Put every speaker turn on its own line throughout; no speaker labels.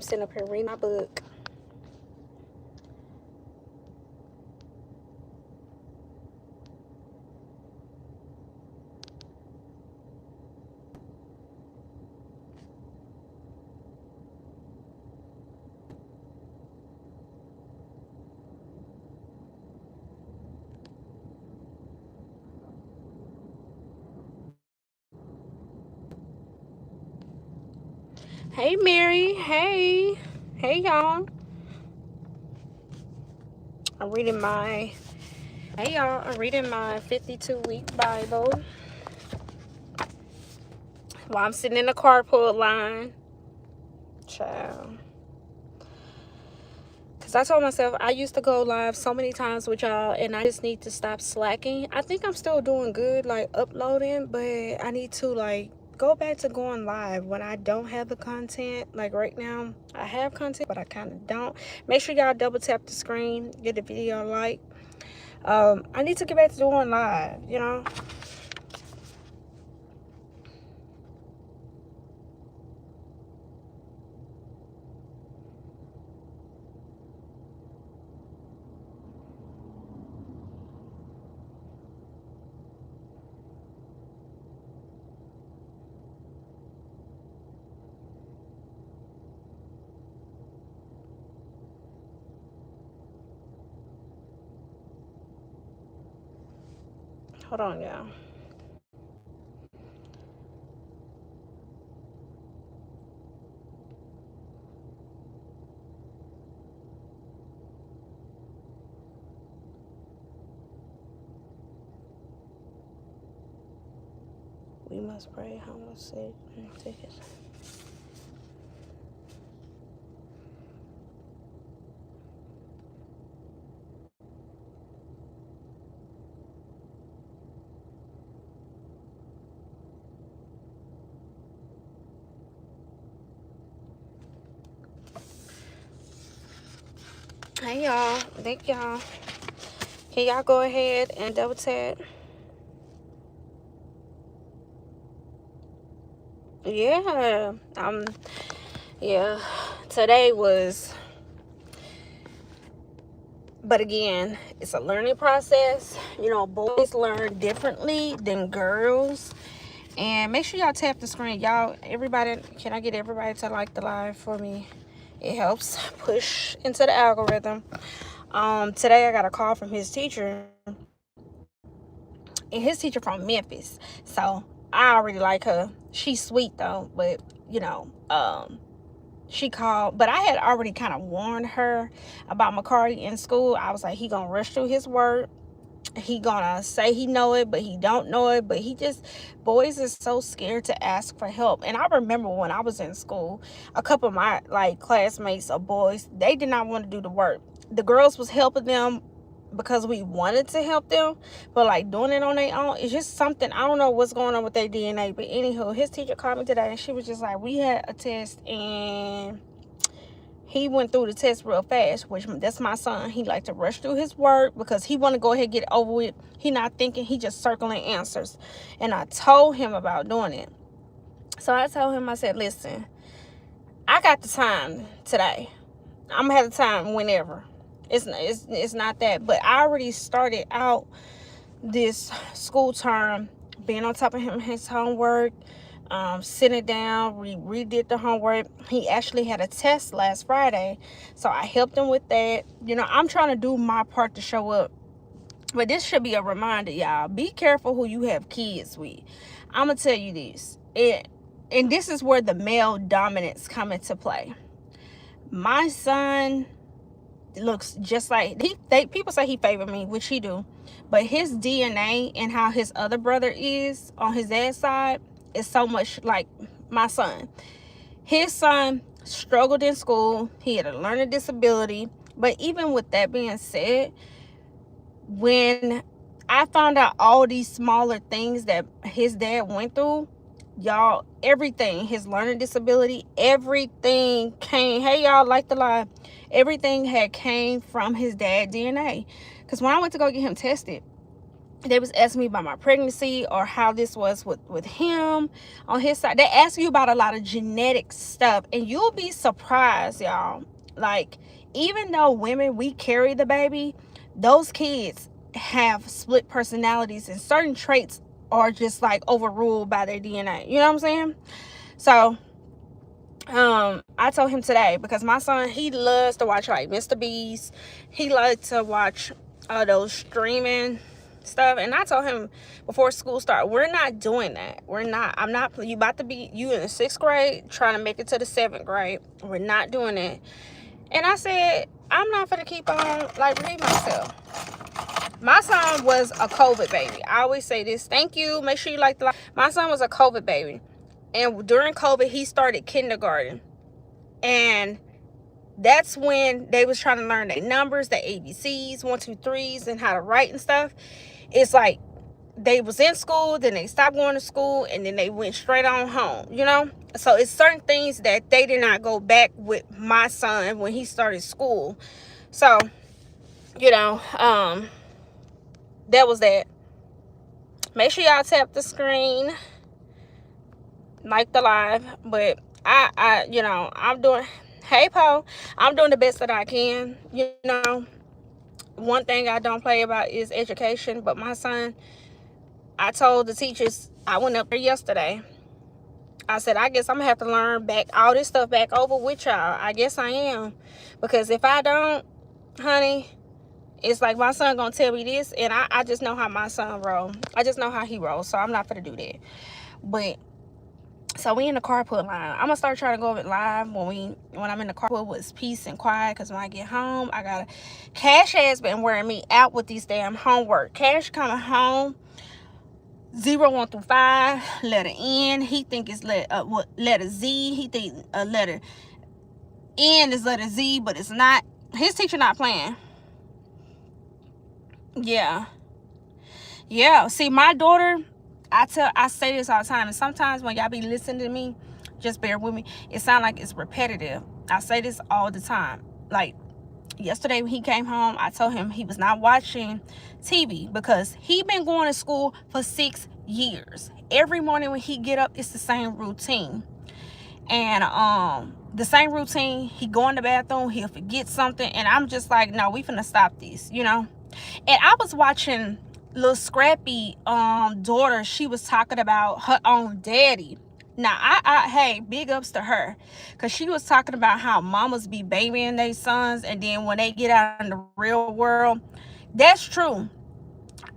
sitting up here reading my book. Hey, Mary. Hey. Hey, y'all. I'm reading my... Hey, y'all. I'm reading my 52-week Bible while I'm sitting in the carpool line. Child. Because I told myself I used to go live so many times with y'all, and I just need to stop slacking. I think I'm still doing good, like, uploading, but I need to, like, go back to going live when I don't have the content. Like right now, I have content, but I kind of don't. Make sure y'all double tap the screen, get the video like. I need to get back to doing live, you know. Hold on, y'all. We must pray, humble, sick, and take it. Hey, y'all. Thank y'all. Can y'all go ahead and double tap? Yeah. Yeah. Today was... But again, it's a learning process. You know, boys learn differently than girls. And make sure y'all tap the screen. Y'all, everybody, can I get everybody to like the live for me? It helps push into the algorithm. Today I got a call from his teacher. And his teacher from Memphis. So I already like her. She's sweet though, but you know, she called, but I had already kind of warned her about McCarty in school. I was like, he gonna rush through his work. He gonna say he know it, but he don't know it. But he just, boys is so scared to ask for help. And I remember when I was in school, a couple of my like classmates of boys, they did not want to do the work. The girls was helping them because we wanted to help them, but like doing it on their own, it's just something. I don't know what's going on with their DNA. But anywho, his teacher called me today and she was just like, we had a test and he went through the test real fast, which that's my son. He like to rush through his work because he want to go ahead and get it over with. He not thinking, he just circling answers. And I told him about doing it. So I told him, I said, listen, I got the time today. I'm gonna have the time whenever. It's not that, but I already started out this school term being on top of him, his homework, sitting down, we redid the homework. He actually had a test last Friday, so I helped him with that. You know, I'm trying to do my part to show up. But this should be a reminder, y'all. Be careful who you have kids with. I'm gonna tell you this, and this is where the male dominance come into play. My son looks just like people say he favored me, which he do, but his DNA and how his other brother is on his dad's side is so much like my son. His son struggled in school. He had a learning disability. But even with that being said, when I found out all these smaller things that his dad went through, y'all, everything, his learning disability, everything came, hey y'all, like the lie, everything had came from his dad DNA. Because when I went to go get him tested, They was asking me about my pregnancy or how this was with him on his side. They ask you about a lot of genetic stuff, and you'll be surprised, y'all. Like, even though women, we carry the baby, those kids have split personalities, and certain traits are just like overruled by their DNA. You know what I'm saying? So I told him today, because my son, he loves to watch like Mr. Beast. He likes to watch those streaming stuff. And I told him before school started, we're not doing that. We're not. I'm not. You about to be, you in the 6th grade trying to make it to the 7th grade. We're not doing it. And I said, I'm not gonna keep on like repeating myself. My son was a COVID baby. I always say this. Thank you. Make sure you like the live. My son was a COVID baby. And during COVID, he started kindergarten. And that's when they was trying to learn their numbers, the ABCs, 1, 2, 3s, and how to write and stuff. It's like they was in school, then they stopped going to school, and then they went straight on home, you know? So it's certain things that they did not go back with my son when he started school. So, you know, that was that. Make sure y'all tap the screen, like the live. But I you know, I'm doing, hey Paul, I'm doing the best that I can. You know, one thing I don't play about is education. But my son, I told the teachers, I went up there yesterday, I said, I guess I'm gonna have to learn back all this stuff back over with y'all. I guess I am, because if I don't, honey, it's like my son gonna tell me this, and I just know how my son roll. I just know how he rolls, so I'm not gonna do that. But so we in the carpool line. I'm gonna start trying to go over it live when I'm in the carpool with peace and quiet, because when I get home, I gotta. Cash has been wearing me out with these damn homework. Cash coming home, 0, 1 through 5, letter N. He think it's letter Z. He think letter N is letter Z, but it's not. His teacher not playing. Yeah. See, my daughter, I say this all the time, and sometimes when y'all be listening to me, just bear with me. It sounds like it's repetitive. I say this all the time. Like yesterday when he came home, I told him he was not watching TV, because he been going to school for 6 years. Every morning when he get up, it's the same routine. And the same routine, he go in the bathroom, he'll forget something, and I'm just like, no, we finna stop this, you know. And I was watching little Scrappy daughter. She was talking about her own daddy. Now hey, big ups to her, because she was talking about how mamas be babying their sons, and then when they get out in the real world, that's true.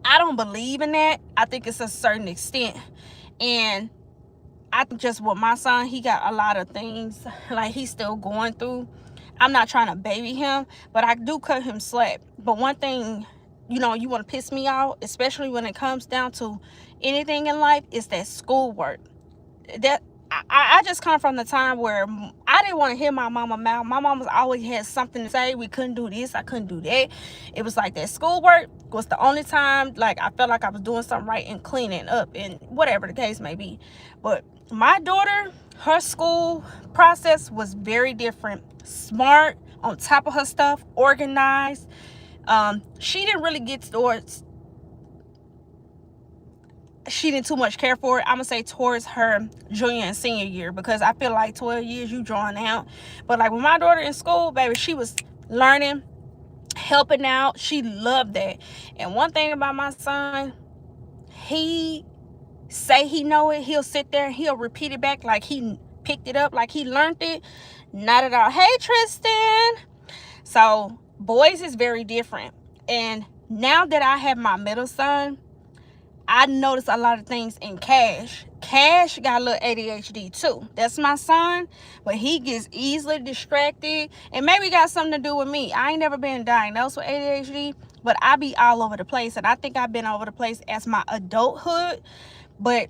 I don't believe in that. I think it's a certain extent. And I think just with my son, he got a lot of things like he's still going through. I'm not trying to baby him, but I do cut him slack. But one thing, you know, you want to piss me off, especially when it comes down to anything in life, is that schoolwork. That I just come from the time where I didn't want to hear my mama mouth. My mama's always had something to say. We couldn't do this, I couldn't do that. It was like that schoolwork was the only time like I felt like I was doing something right and cleaning up and whatever the case may be. But my daughter, her school process was very different. Smart, on top of her stuff, organized. She didn't really get towards, she didn't too much care for it, I'm gonna say, towards her junior and senior year, because I feel like 12 years you drawing out. But like with my daughter in school, baby, she was learning, helping out. She loved that. And one thing about my son, he say he know it, he'll sit there and he'll repeat it back like he picked it up, like he learned it. Not at all. Hey Tristan. So boys is very different. And now that I have my middle son, I notice a lot of things in Cash. Cash got a little ADHD too. That's my son, but he gets easily distracted, and maybe got something to do with me. I ain't never been diagnosed with ADHD, but I be all over the place, and I think I've been over the place as my adulthood. But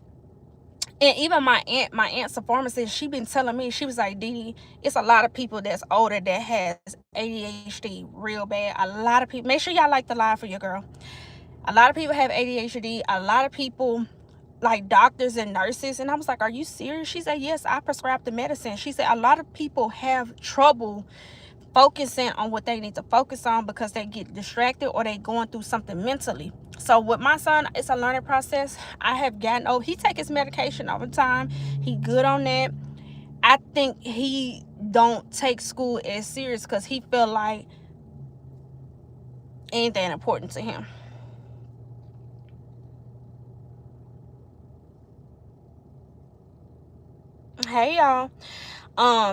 and even my aunt's a pharmacist, she been telling me, she was like, Dee, it's a lot of people that's older that has ADHD real bad. A lot of people. Make sure y'all like the live for your girl. A lot of people have ADHD. A lot of people, like doctors and nurses. And I was like, are you serious? She said, yes, I prescribed the medicine. She said, a lot of people have trouble focusing on what they need to focus on because they get distracted or they going through something mentally. So with my son, it's a learning process. I have gotten over. He take his medication all the time. He good on that. I think he don't take school as serious because he feel like anything important to him. Hey y'all.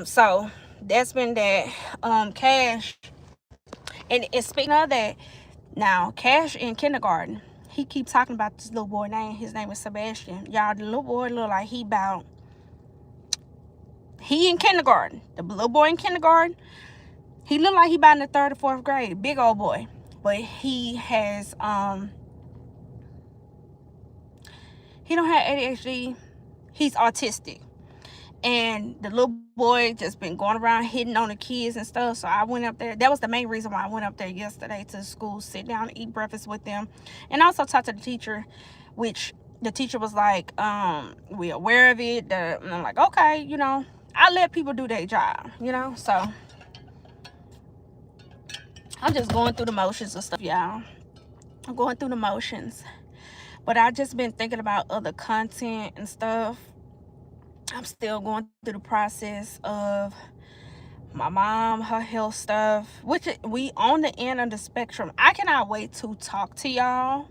So that's been that. Cash, and speaking of that, now Cash in kindergarten, he keeps talking about this little boy name. His name is Sebastian. Y'all, the little boy look like he in kindergarten. The little boy in kindergarten, he look like he about in the 3rd or 4th grade. Big old boy. But he has he don't have ADHD. He's autistic. And the little boy just been going around hitting on the kids and stuff. So I went up there. That was the main reason why I went up there yesterday to the school, sit down and eat breakfast with them, and also talk to the teacher, which the teacher was like, we aware of it. And I'm like, okay, I let people do their job, so I'm just going through the motions and stuff, y'all. I'm going through the motions. But I just been thinking about other content and stuff. I'm still going through the process of my mom, her health stuff, which we on the end of the spectrum. I cannot wait to talk to y'all,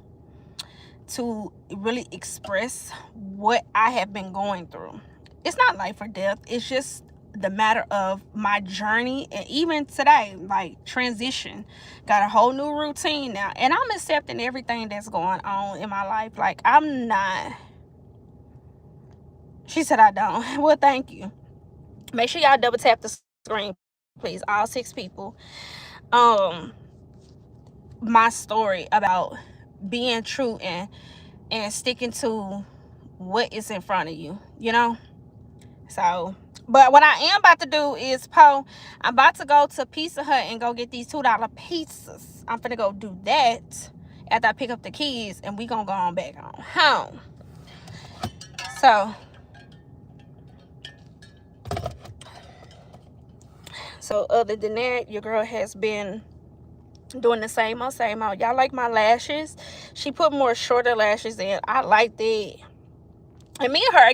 to really express what I have been going through. It's not life or death. It's just the matter of my journey. And even today, like, transition, got a whole new routine now, and I'm accepting everything that's going on in my life. Like, I'm not. She said I don't. Well, thank you. Make sure y'all double tap the screen, please, all 6 people. My story about being true and sticking to what is in front of you, So, but what I am about to do is, I'm about to go to Pizza Hut and go get these $2 pizzas. I'm finna go do that after I pick up the kids, and we gonna go on back on home. So other than that, your girl has been doing the same old. Y'all like my lashes? She put more shorter lashes in. I like that. And me and her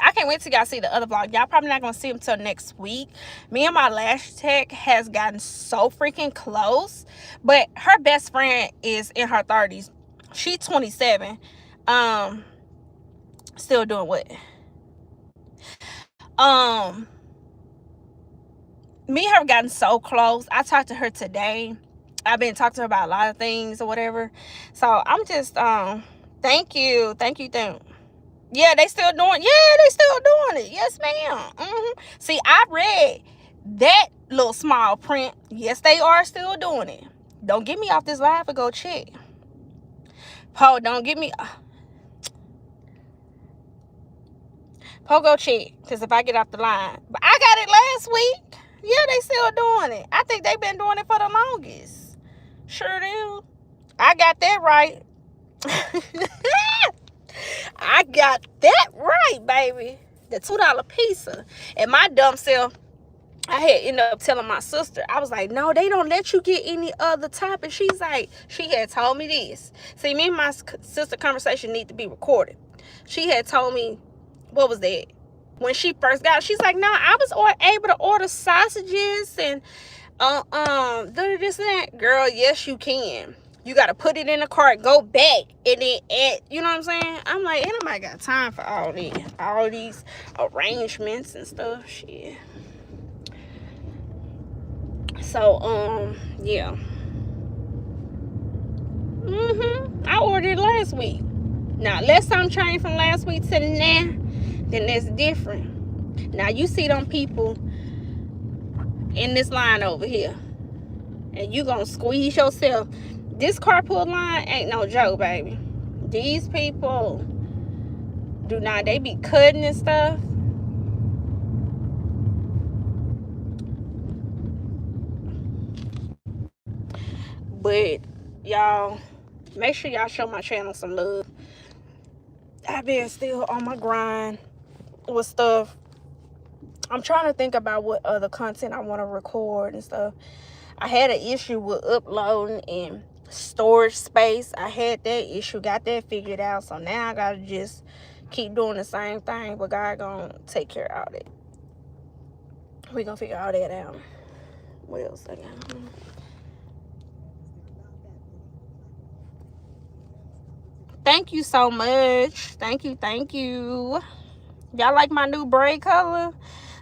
I can't wait till y'all see the other vlog. Y'all probably not gonna see them till next week. Me and my lash tech has gotten so freaking close. But her best friend is in her 30s. She's 27. Still doing what? Me and her have gotten so close. I talked to her today. I've been talking to her about a lot of things or whatever. So I'm just thank you. Yeah, they still doing it. Yes, ma'am. See, I read that little small print. Yes, they are still doing it. Don't get me off this live and go check. Don't get me. Go check, because if I get off the line. But I got it last week. Yeah, they still doing it. I think they've been doing it for the longest. Sure do. I got that right. I got that right, baby. The $2 pizza. And my dumb self, I had ended up telling my sister. I was like, no, they don't let you get any other toppings. She's like, she had told me this. See, me and my sister conversation need to be recorded. She had told me, what was that? When she first got it, she's like, no, I was able to order sausages and this and that. Girl, yes, you can. You got to put it in the cart, go back, and then add, you know what I'm saying? I'm like, ain't nobody got time for all these arrangements and stuff. Shit. So, yeah. I ordered it last week. Now, unless something changed from last week to now, then that's different. Now, you see them people in this line over here, and you gonna squeeze yourself. This carpool line ain't no joke, baby. These people they be cutting and stuff. But y'all, make sure y'all show my channel some love. I've been still on my grind with stuff. I'm trying to think about what other content I want to record and stuff. I had an issue with uploading and storage space. I had that issue, got that figured out. So now I gotta just keep doing the same thing, but God gonna take care of all that. We gonna figure all that out. What else I got? Thank you so much. Thank you. Y'all like my new braid color?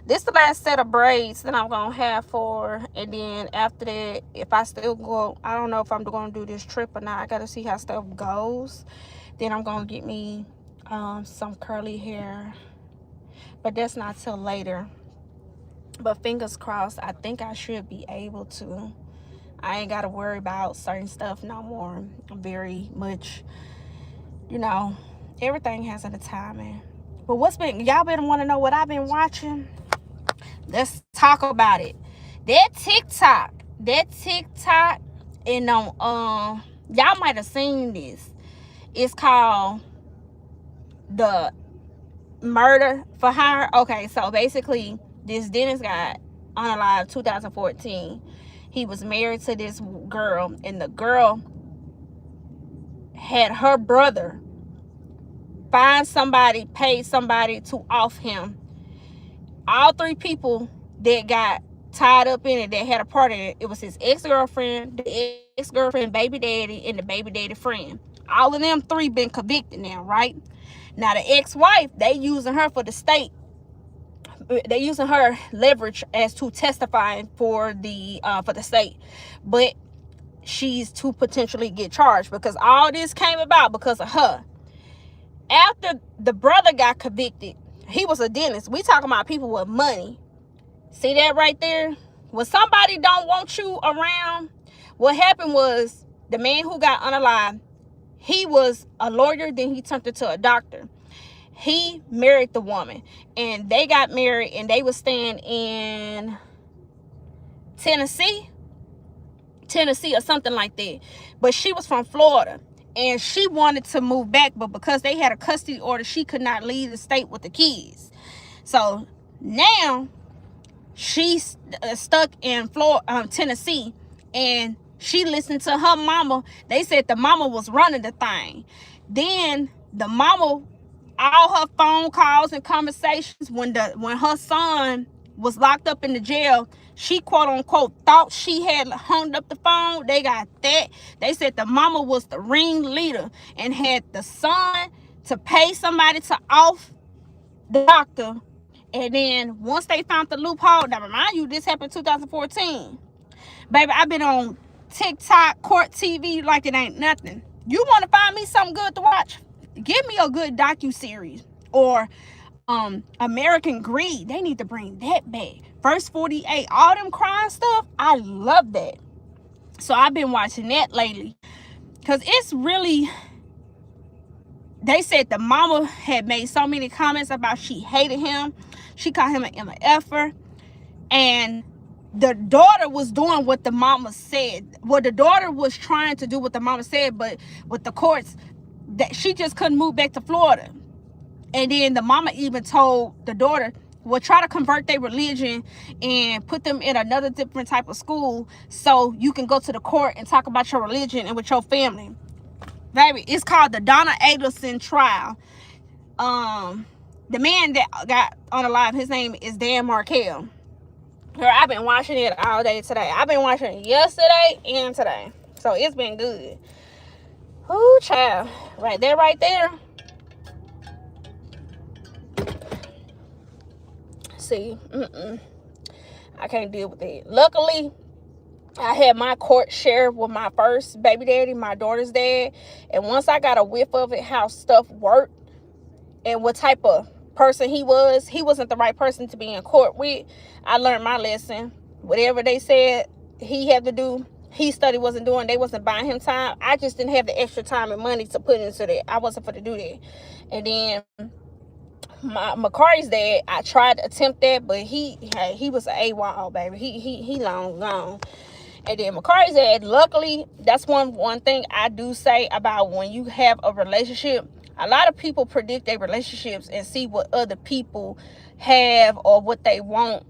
This is the last set of braids that I'm gonna have for, and then after that, if I still go, I don't know if I'm gonna do this trip or not. I gotta see how stuff goes. Then I'm gonna get me some curly hair, but that's not till later. But fingers crossed, I think I should be able to. I ain't gotta worry about certain stuff no more. I'm very much, you know, everything has a timing. But y'all been want to know what I've been watching? Let's talk about it. That TikTok, and y'all might have seen this. It's called the Murder for Hire. Okay, so basically, this dentist guy unalived 2014. He was married to this girl, and the girl had her brother pay somebody to off him. All three people that got tied up in it, that had a part in it, it was his ex-girlfriend, the ex-girlfriend baby daddy, and the baby daddy friend. All of them three been convicted now, right? Now the ex-wife, they using her for the state. They using her leverage as to testifying for the state, but she's to potentially get charged because all this came about because of her. After the brother got convicted, he was a dentist. We talking about people with money. See that right there? When somebody don't want you around, what happened was the man who got unalived, he was a lawyer, then he turned into a doctor. He married the woman, and they got married, and they was staying in Tennessee or something like that. But she was from Florida, and she wanted to move back, but because they had a custody order, she could not leave the state with the kids. So now she's stuck in Tennessee, and she listened to her mama. They said the mama was running the thing. Then the mama, all her phone calls and conversations when her son was locked up in the jail, she quote unquote thought she had hung up the phone. They got that. They said the mama was the ringleader and had the son to pay somebody to off the doctor. And then once they found the loophole, now remind you, this happened in 2014. Baby, I've been on TikTok, court TV like it ain't nothing. You want to find me something good to watch? Give me a good docu-series. Or American Greed. They need to bring that back. First 48, all them crime stuff, I love that. So I've been watching that lately. Because it's really, they said the mama had made so many comments about she hated him. She called him an MFer. And the daughter was doing what the mama said. Well, the daughter was trying to do what the mama said, but with the courts, that she just couldn't move back to Florida. And then the mama even told the daughter, well, try to convert their religion and put them in another different type of school so you can go to the court and talk about your religion and with your family. Baby, it's called the Donna Adelson trial. The man that got unalived, his name is Dan Markel. Girl, I've been watching it all day today. I've been watching it yesterday and today. So it's been good. Ooh, child. Right there. See, I can't deal with it. Luckily, I had my court share with my first baby daddy, my daughter's dad. And once I got a whiff of it, how stuff worked and what type of person he wasn't the right person to be in court with. I learned my lesson. Whatever they said he had to do, he study wasn't doing. They wasn't buying him time. I just didn't have the extra time and money to put into that. I wasn't for to do that. And then Makari's dad, I tried to attempt that, but he was an AWOL, baby. He long gone. And then Makari's dad, luckily, that's one thing I do say about when you have a relationship. A lot of people predict their relationships and see what other people have or what they want.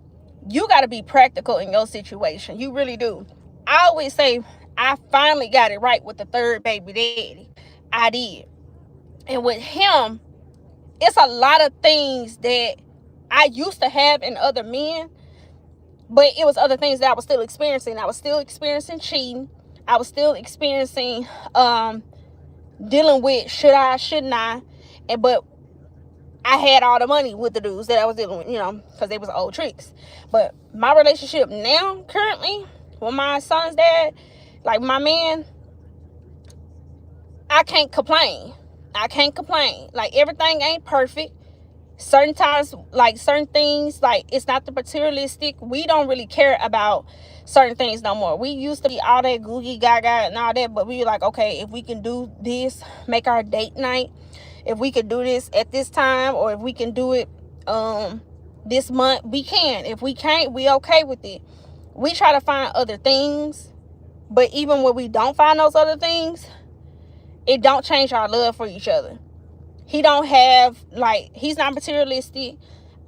You got to be practical in your situation. You really do. I always say, I finally got it right with the third baby daddy. I did. And with him, it's a lot of things that I used to have in other men, but it was other things that I was still experiencing. I was still experiencing cheating. I was still experiencing dealing with should I, shouldn't I. But I had all the money with the dudes that I was dealing with, because they was old tricks. But my relationship now, currently, with my son's dad, like my man, I can't complain. Like, everything ain't perfect. Certain times, like, certain things, like, it's not the materialistic. We don't really care about certain things no more. We used to be all that googie gaga and all that, but we were like, okay, if we can do this, make our date night, if we could do this at this time, or if we can do it this month, we can. If we can't, we okay with it. We try to find other things, but even when we don't find those other things, it don't change our love for each other. He don't have, like, he's not materialistic.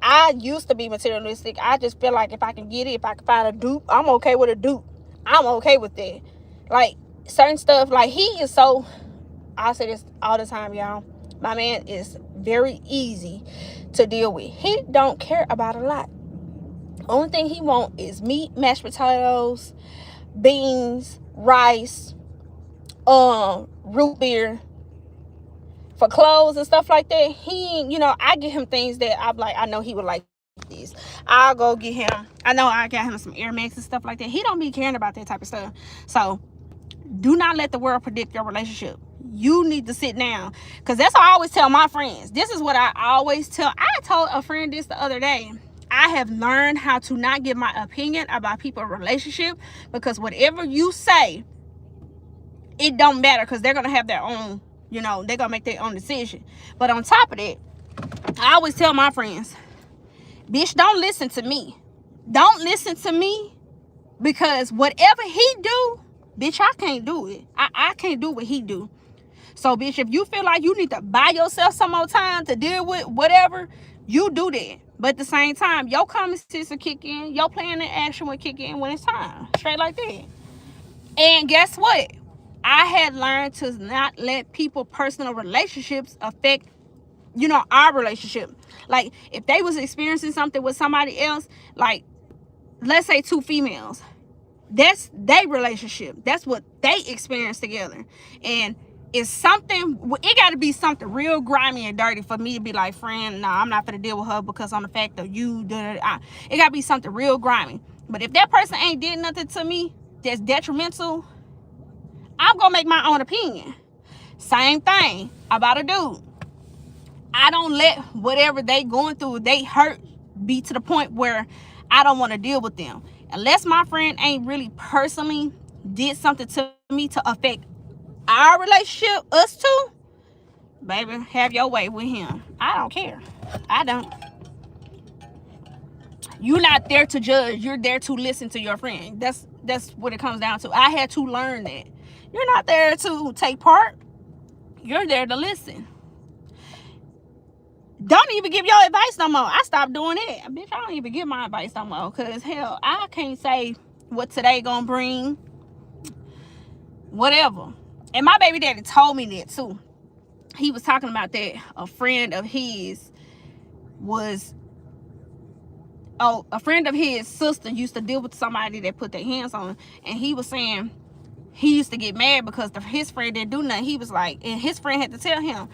I used to be materialistic. I just feel like if I can get it, if I can find a dupe, I'm okay with a dupe. I'm okay with that. Like, certain stuff, like, he is so, I say this all the time, y'all. My man is very easy to deal with. He don't care about a lot. Only thing he want is meat, mashed potatoes, beans, rice, root beer. For clothes and stuff like that, I get him things that I'm like, I know he would like this. I'll go get him. I know I got him some Air Max and stuff like that. He don't be caring about that type of stuff. So do not let the world predict your relationship. You need to sit down, because that's what I always tell my friends. This is what I always tell. I told a friend this the other day. I have learned how to not give my opinion about people's relationship, because whatever you say, it don't matter, because they're going to have their own, they're going to make their own decision. But on top of that, I always tell my friends, bitch, don't listen to me. Don't listen to me, because whatever he do, bitch, I can't do it. I can't do what he do. So, bitch, if you feel like you need to buy yourself some more time to deal with whatever, you do that. But at the same time, your common sense will kick in. Your plan and action will kick in when it's time. Straight like that. And guess what? I had learned to not let people's personal relationships affect, our relationship. Like, if they was experiencing something with somebody else, like, let's say 2 females, that's their relationship. That's what they experience together. And it's something, it got to be something real grimy and dirty for me to be like, friend, nah, I'm not going to deal with her because on the fact of you, it got to be something real grimy. But if that person ain't did nothing to me that's detrimental, I'm going to make my own opinion. Same thing about a dude. I don't let whatever they going through, they hurt, be to the point where I don't want to deal with them. Unless my friend ain't really personally did something to me to affect our relationship, us two, baby, have your way with him. I don't care. I don't. You're not there to judge. You're there to listen to your friend. That's what it comes down to. I had to learn that. You're not there to take part. You're there to listen. Don't even give your advice no more. I stopped doing it. Bitch, I don't even give my advice no more. Because, hell, I can't say what today gonna bring. Whatever. And my baby daddy told me that, too. He was talking about that. A friend of his sister used to deal with somebody that put their hands on him. And he was saying he used to get mad because his friend didn't do nothing. He was like, and his friend had to tell him,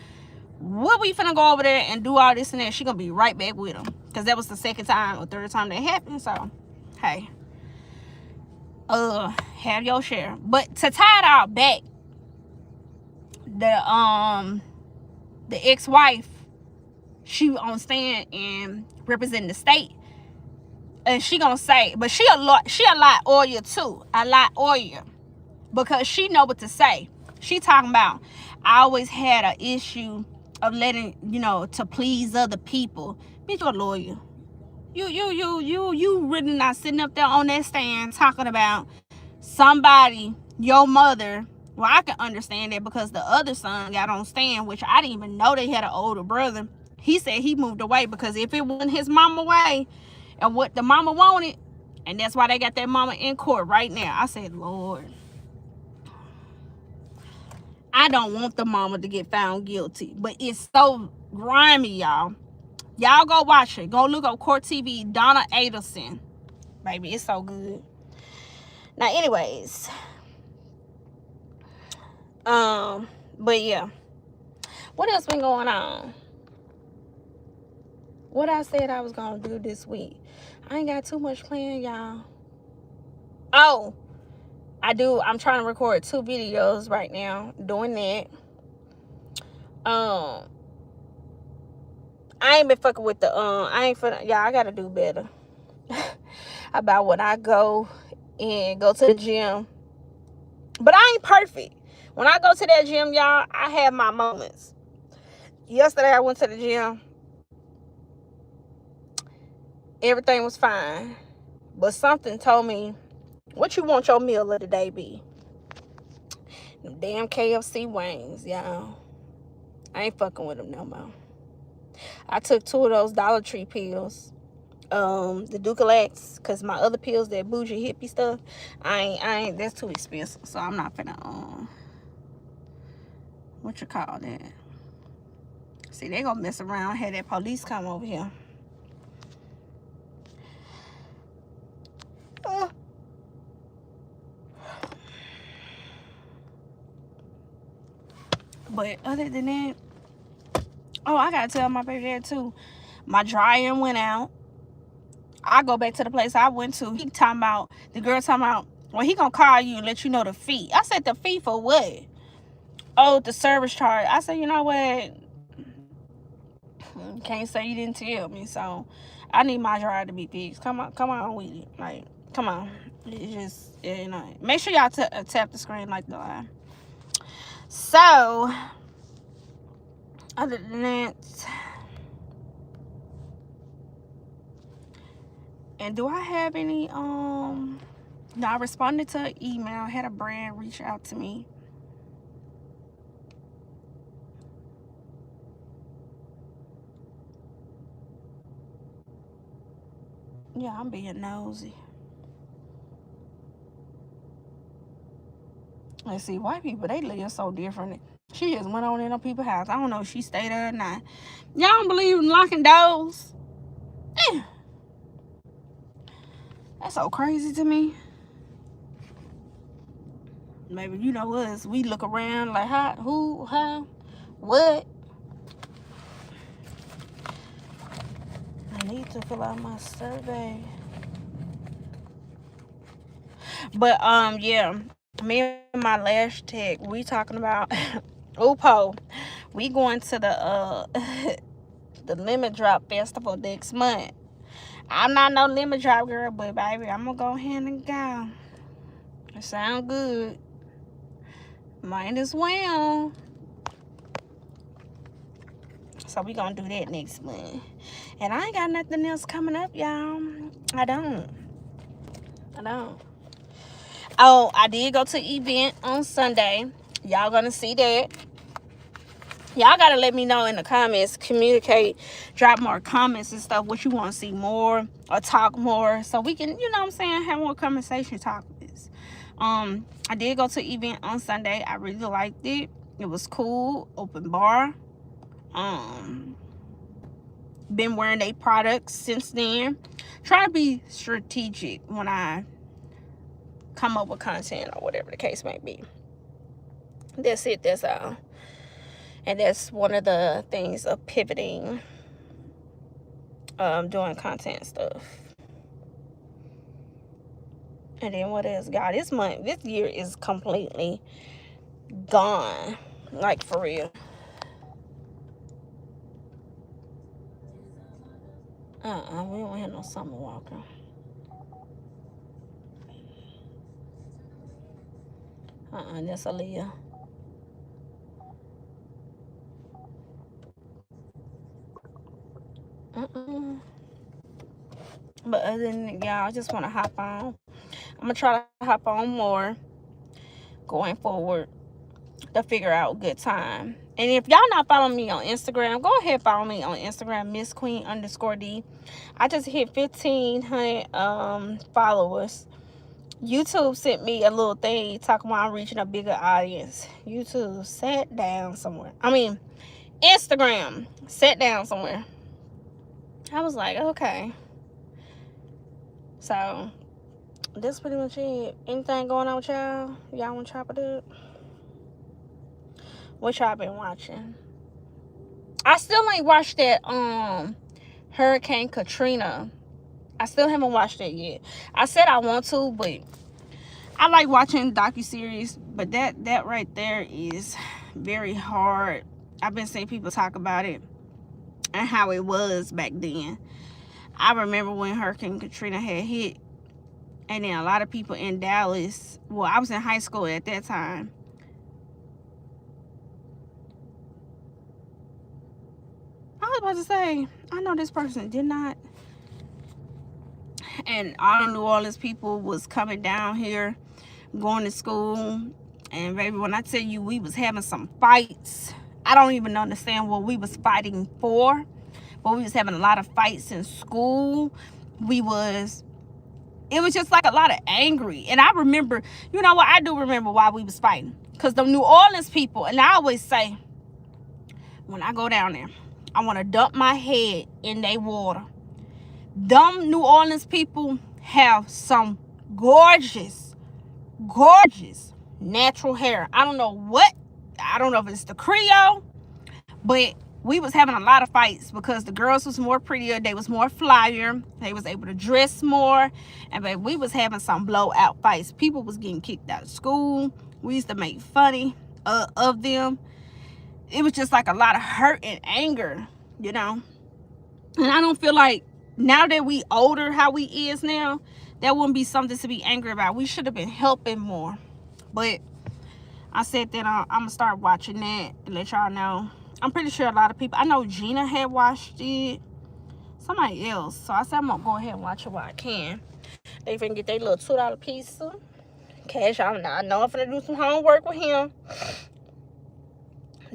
what we finna go over there and do all this and that? She gonna be right back with him. Because that was the second time or third time that happened. So, hey. Have your share. But to tie it all back, the ex-wife, she on stand and representing the state. And she gonna say, but she a lot oilier too. A lot oilier. Because she know what to say. She talking about, I always had an issue of letting, to please other people. Bitch, you're a lawyer. You really not sitting up there on that stand talking about somebody, your mother, Well, I can understand that because the other son got on stand, which I didn't even know they had an older brother. He said he moved away because if it wasn't his mama way and what the mama wanted, and that's why they got that mama in court right now. I said, Lord, I don't want the mama to get found guilty, but it's so grimy, y'all. Y'all go watch it. Go look up Court TV, Donna Adelson. Baby, it's so good. Now, anyways, but yeah, what else been going on? What I said I was gonna do this week, I ain't got too much planned, y'all. Oh, I do. I'm trying to record 2 videos right now, doing that. I ain't been fucking with the I ain't finna, y'all. I gotta do better about when I go to the gym. But I ain't perfect. When I go to that gym, y'all, I have my moments. Yesterday I went to the gym. Everything was fine. But something told me, what you want your meal of the day be? Them damn KFC wings, y'all. I ain't fucking with them no more. I took 2 of those Dollar Tree pills. The Ducalax, because my other pills, that bougie hippie stuff, I ain't, that's too expensive. So I'm not finna, what you call that? See, they gonna mess around, have that police come over here. But other than that, oh, I gotta tell my baby dad too. My dryer went out. I go back to the place I went to. He talking about, the girl talking about, well, he gonna call you and let you know the fee. I said, the fee for what? Oh, the service charge. I said, you know what? Can't say you didn't tell me. So I need my dryer to be fixed. Come on with it. Like, come on. It just, you know. Make sure y'all tap the screen like the line. So, other than that, and do I have any, no, I responded to an email. I had a brand reach out to me. Yeah, I'm being nosy. Let's see, white people, they live so different. She just went on in her people's house. I don't know if she stayed there or not. Y'all don't believe in locking doors? That's so crazy to me. Maybe, you know us, we look around like, how, who, how, what? I need to fill out my survey. But, yeah, me and my lash tech, we talking about, Upo, we going to the, the Lemon Drop Festival next month. I'm not no lemon drop girl, but baby, I'm gonna go ahead and go. It sound good. Might as well. So we gonna do that next month. And I ain't got nothing else coming up, y'all. I don't. Oh, I did go to an event on Sunday. Y'all gonna see that. Y'all gotta let me know in the comments. Communicate, drop more comments and stuff, what you want to see more or talk more, so we can, you know what I'm saying, have more conversation topics. I did go to an event on Sunday. I really liked it. It was cool. Open bar. Been wearing their products since then. Try to be strategic when I come up with content or whatever the case may be. That's it. That's all. And that's one of the things of pivoting, doing content stuff. And then what else, God? This year is completely gone. Like, for real. We don't have no summer walker. That's Aaliyah. But other than that, y'all, I just want to hop on. I'm going to try to hop on more going forward. to figure out a good time. And if y'all not following me on Instagram, go ahead follow me on Instagram, Miss Queen _D. I just hit 1,500 followers. YouTube sent me a little thing talking about I'm reaching a bigger audience. YouTube sat down somewhere. I mean, Instagram sat down somewhere. I was like, okay. So that's pretty much it. Anything going on with y'all? Y'all want to chop it up? What y'all been watching? I still ain't watched that Hurricane Katrina. I still haven't watched it yet. I said I want to, but I like watching docuseries, but that right there is very hard. I've been seeing people talk about it and how it was back then. I remember when Hurricane Katrina had hit, and then a lot of people in Dallas, well, I was in high school at that time. I was about to say, I know this person did not. And all the New Orleans people was coming down here, going to school. And baby, when I tell you we was having some fights, I don't even understand what we was fighting for. But we was having a lot of fights in school. It was just like a lot of angry. And I remember, you know what, I do remember why we was fighting. Because the New Orleans people, and I always say, when I go down there, I want to dump my head in their water. Them New Orleans people have some gorgeous natural hair. I don't know if it's the Creole, but we was having a lot of fights because the girls was more prettier, they was more flyer, they was able to dress more, and baby, we was having some blowout fights. People was getting kicked out of school. We used to make funny of them. It was just like a lot of hurt and anger, you know. And I don't feel like now that we older how we is now, that wouldn't be something to be angry about. We should have been helping more. But I said that I'm gonna start watching that and let y'all know. I'm pretty sure a lot of people, I know Gina had watched it, somebody else. So I said I'm gonna go ahead and watch it while I can. They finna get their little $2 pizza. Cash out. I know I'm finna do some homework with him.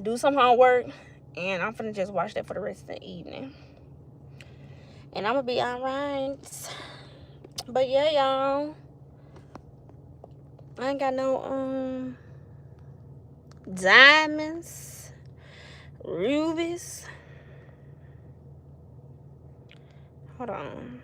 Do some homework. And I'm finna just watch that for the rest of the evening. And I'm gonna be alright. But yeah, y'all. I ain't got no diamonds, rubies. Hold on.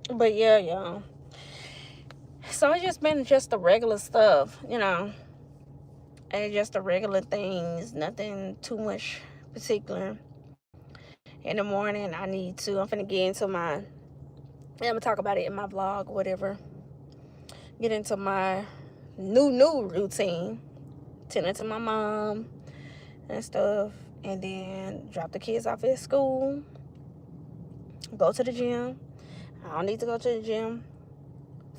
But yeah, y'all. So it's just been just the regular stuff, you know. And just the regular things, nothing too much particular. In the morning, I'm finna get into I'm gonna talk about it in my vlog, whatever. Get into my new routine. Tending to my mom and stuff. And then drop the kids off at school. Go to the gym. I don't need to go to the gym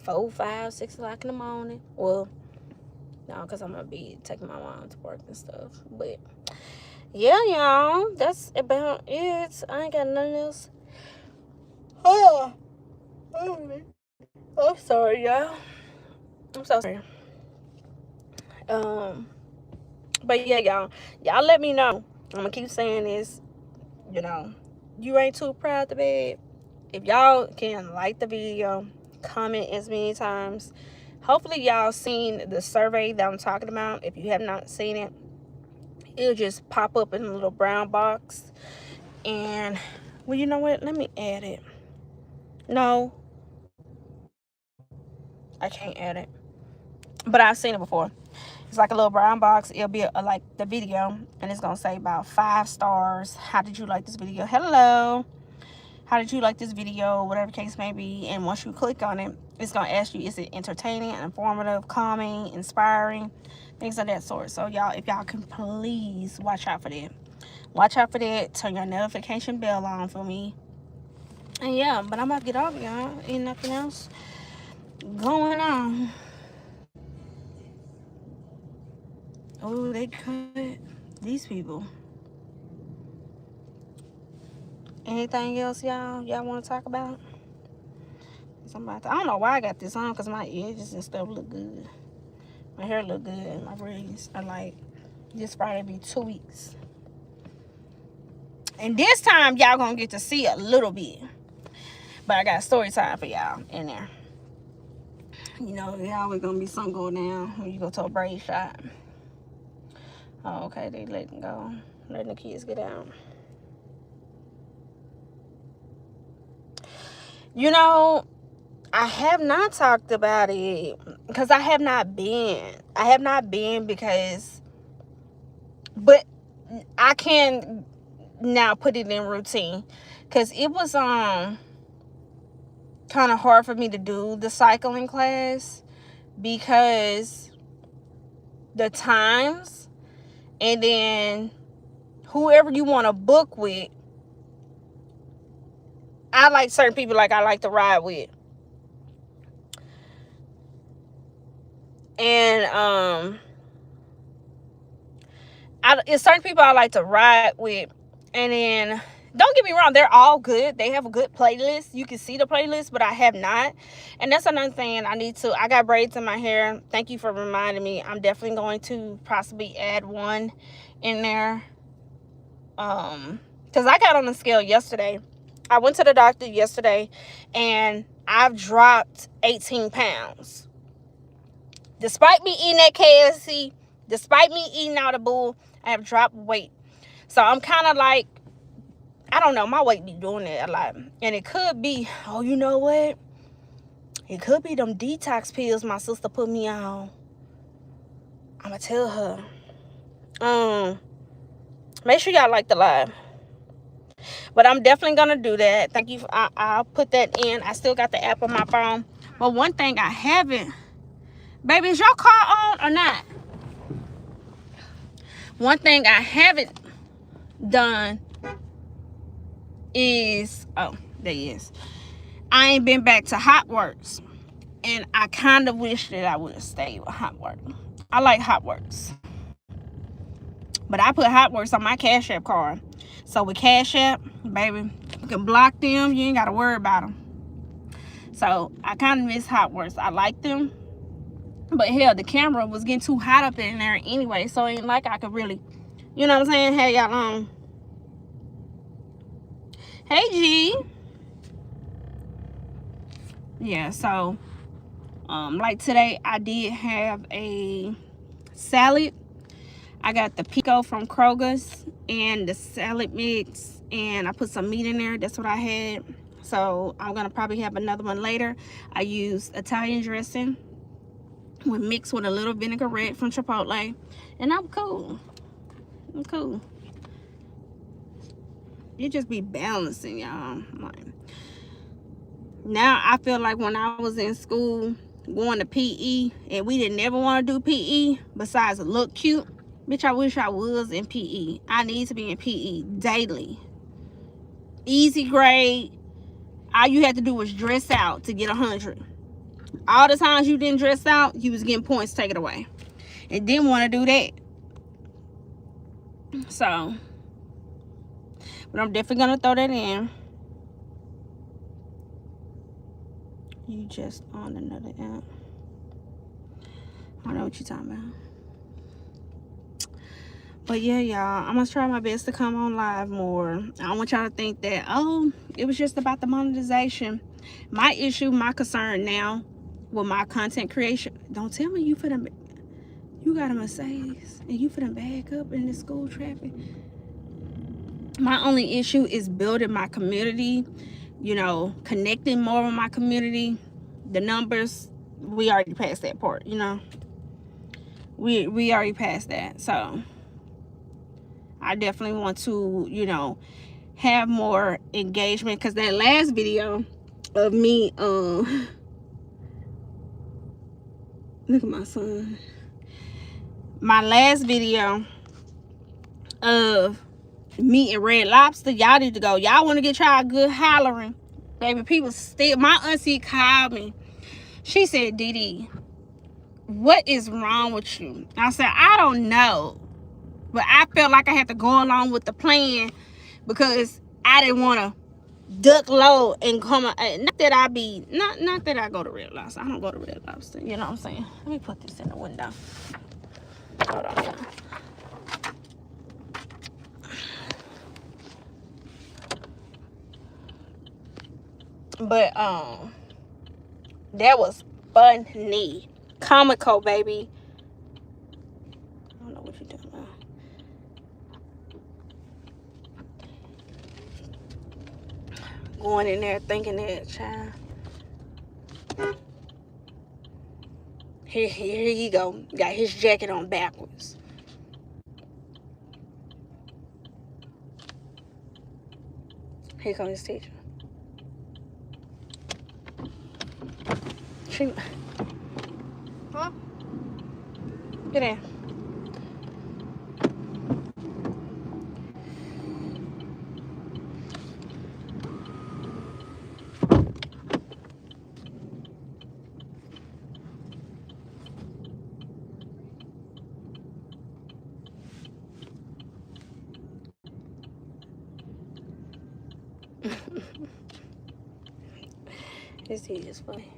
4, 5, 6 o'clock in the morning. Well, no, because I'm going to be taking my mom to work and stuff. But, yeah, y'all. That's about it. I ain't got nothing else. Oh, I'm sorry, y'all. I'm so sorry. But, yeah, y'all. Y'all let me know. I'm going to keep saying this. You know, you ain't too proud to bed. If y'all can like the video, comment as many times. Hopefully y'all seen the survey that I'm talking about. If you have not seen it, it'll just pop up in a little brown box. And, well, you know what? Let me add it. No, I can't add it. But I've seen it before. It's like a little brown box. It'll be like the video. And it's going to say about 5 stars. How did you like this video? Hello. How did you like this video? Whatever case may be. And once you click on it, it's going to ask you, is it entertaining, informative, calming, inspiring, things of that sort. So y'all, if y'all can please watch out for that. Watch out for that. Turn your notification bell on for me. And yeah, but I'm about to get off, y'all. Ain't nothing else going on. Oh, they cut. These people. Anything else y'all want to talk about? I don't know why I got this on, because my edges and stuff look good. My hair look good. My braids are like, this Friday be 2 weeks. And this time y'all gonna get to see a little bit. But I got story time for y'all in there. You know, there always gonna be something going down when you go to a braid shop. Oh, okay, they letting the kids get out. You know, I have not talked about it because I have not been because, but I can now put it in routine because it was kind of hard for me to do the cycling class because the times, and then whoever you want to book with. I like certain people like I like to ride with. And it's certain people I like to ride with. And then, don't get me wrong, they're all good. They have a good playlist. You can see the playlist, but I have not. And that's another thing I got braids in my hair. Thank you for reminding me. I'm definitely going to possibly add one in there. Because I got on the scale yesterday. I went to the doctor yesterday, and I've dropped 18 pounds. Despite me eating that KFC, despite me eating out of bull, I have dropped weight. So I'm kind of like, I don't know, my weight be doing that a lot. And it could be, oh, you know what? It could be them detox pills my sister put me on. I'm going to tell her. Make sure y'all like the live. But I'm definitely going to do that. Thank you. I'll put that in. I still got the app on my phone. But one thing I haven't, baby, is your car on or not? One thing I haven't done is, oh, there he is. I ain't been back to Hot Works. And I kind of wish that I would have stayed with Hot Works. I like Hot Works. But I put Hot Works on my Cash App card. So with Cash App, baby, you can block them. You ain't got to worry about them. So I kind of miss Hot Works. I like them. But hell, the camera was getting too hot up in there anyway. So it ain't like I could really, you know what I'm saying? Hey, y'all on. Hey, G. Yeah, so, like today, I did have a salad. I got the pico from Kroger's and the salad mix, and I put some meat in there. That's what I had. So I'm gonna probably have another one later. I used Italian dressing mixed with a little vinaigrette from Chipotle, and I'm cool. I'm cool. You just be balancing, y'all. Like, now I feel like when I was in school going to PE, and we didn't ever want to do PE besides look cute. Bitch, I wish I was in PE. I need to be in PE daily. Easy grade. All you had to do was dress out to get 100. All the times you didn't dress out, you was getting points taken away. And didn't want to do that. So, but I'm definitely going to throw that in. You just on another app. I don't know what you're talking about. But yeah, y'all, I'm going to try my best to come on live more. I don't want y'all to think that, oh, it was just about the monetization. My issue, my concern now with my content creation, don't tell me you got a Mercedes and you finna back up in the school traffic. My only issue is building my community, you know, connecting more with my community. The numbers, we already passed that part, you know. We already passed that. So I definitely want to, you know, have more engagement, because that last video of me, look at my son. My last video of me and Red Lobster, y'all need to go. Y'all want to get y'all good hollering. Baby, people still, my auntie called me. She said, Didi, what is wrong with you? I said, I don't know. But I felt like I had to go along with the plan because I didn't want to duck low and come. Not that I be not that I go to Red Lobster. I don't go to Red Lobster. You know what I'm saying? Let me put this in the window. Hold on, y'all. But that was funny, comical, baby. I don't know what you're doing now. Going in there thinking that, child. Here you go. Got his jacket on backwards. Here comes his teacher. She. Huh? Get in. This is funny.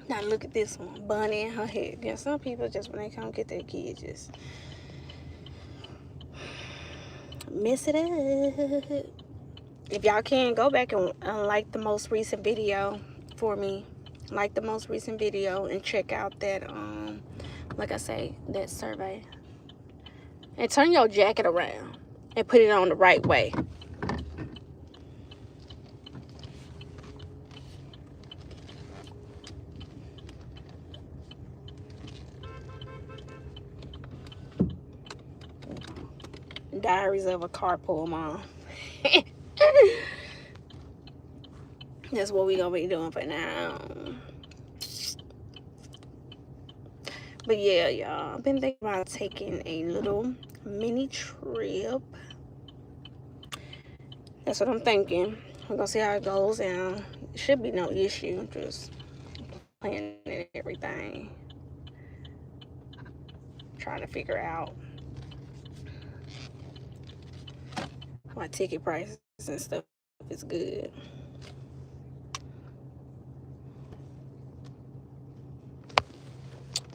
Now look at this one, bunny in her head. Yeah, some people just when they come get their kids just mess it up. If y'all can, go back and like the most recent video for me. Like the most recent video and check out that like I say, that survey. And turn your jacket around and put it on the right way. Diaries of a Carpool Mom. That's what we gonna be doing for now. But yeah, y'all, I've been thinking about taking a little mini trip. That's what I'm thinking. We're gonna see how it goes, and it should be no issue. Just planning everything, trying to figure out my ticket prices and stuff is good.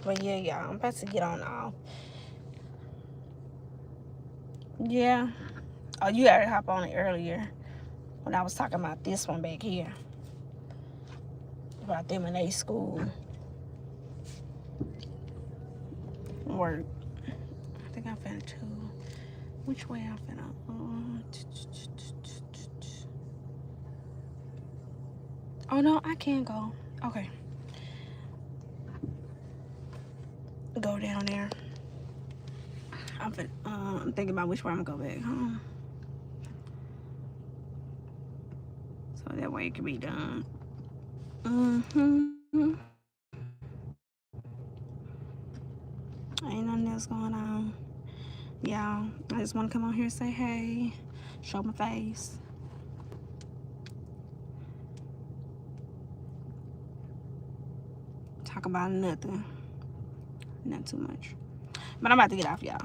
But yeah, y'all, I'm about to get on off. Yeah. Oh, you gotta hop on it earlier when I was talking about this one back here. About them in a school. Work. I think I'm finna too. Which way I'm finna? Oh no, I can go. Okay. Go down there. I'm thinking about which way I'm gonna go back home. So that way it can be done. Ain't nothing else going on. Y'all, I just want to come on here and say hey. Show my face. Talk about nothing. Not too much. But I'm about to get off, y'all.